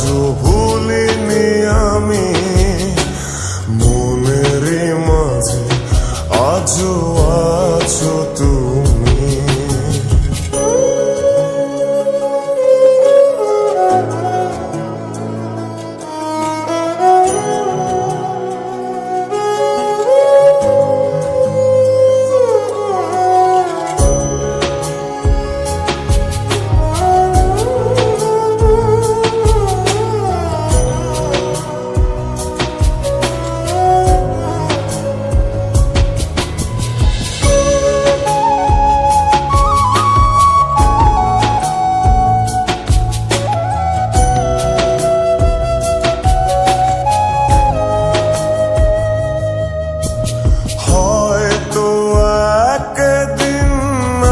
আজও ভুলিনি আমি মনের মাঝে আজও আছো তুমি।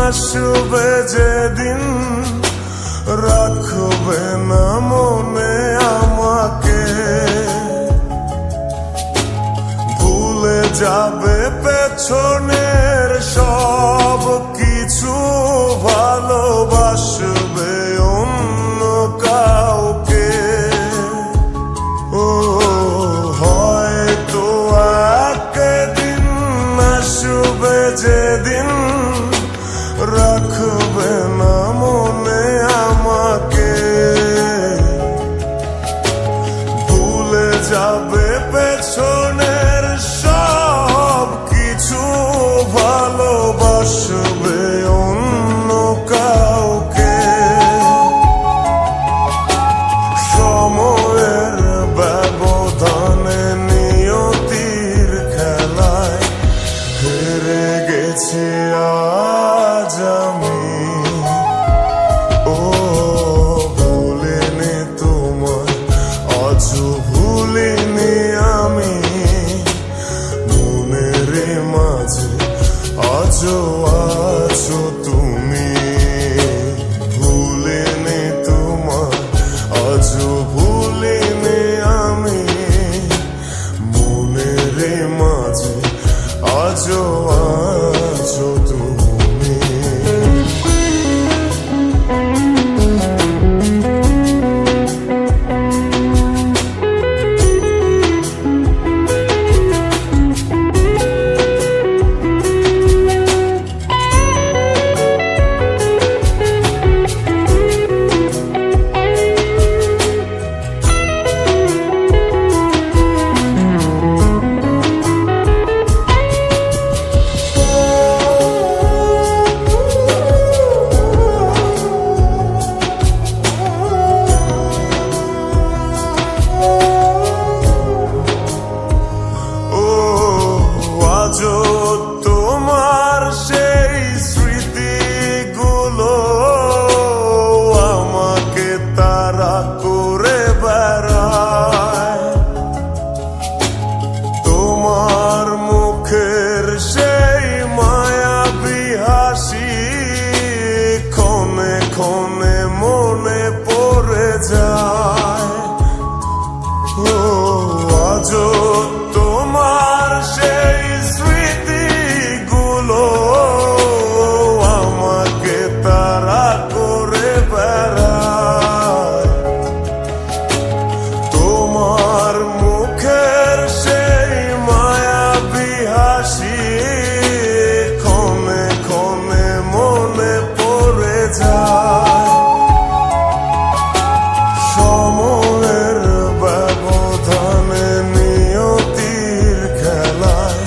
আসবে যেদিন রাখবে না মনে আমাকে, ভুলে যাবে পেছনের সব কিছু, ভালোবাসবে অন্য কাউকে। ও হয়তো একদিন আসবে যেদিন রাখবে না মনে আমাকে, ভুলে যাবে পেছনের সব কিছু, ভালোবাসবে অন্য কাউকে। সময়ের ব্যবধানে নিয়তির খেলায় হেরে গেছি আজ আমি। ও ভুলিনি তোমায় আজও ভুলিনি আমি মনের মাঝে আজও আছো তুমি। ভুলিনি তোমায় আজও ভুলিনি আমি মনের মাঝে আজও আছো তুমি। তোমার সেই স্মৃতিগুলো আমাকে তাড়া করে বেড়ায়, তোমার মুখের সেই মায়াবী হাসি ক্ষণে ক্ষণে মনে পড়ে যায়। ও আজও তোমার সেই স্মৃতিগুলো আমাকে তাড়া করে বেড়ায়, তোমার মুখের সেই মায়াবী হাসি ক্ষণে ক্ষণে মনে পড়ে যায়। সময়ের ব্যবধানে নিয়তির খেলায়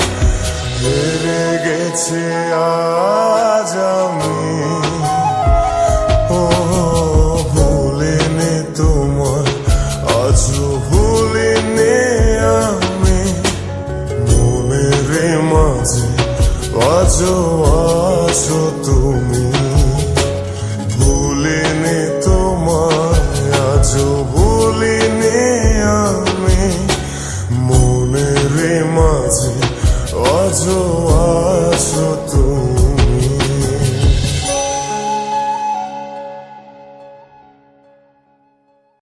হেরে গেছি আজ আমি। ও ভুলিনি তোমায় আজও ভুলিনি আমি মনের মাঝে আজও আছো তুমি। ভুলিনি তোমায় আজও ভুলিনি আমি মনের মাঝে আজও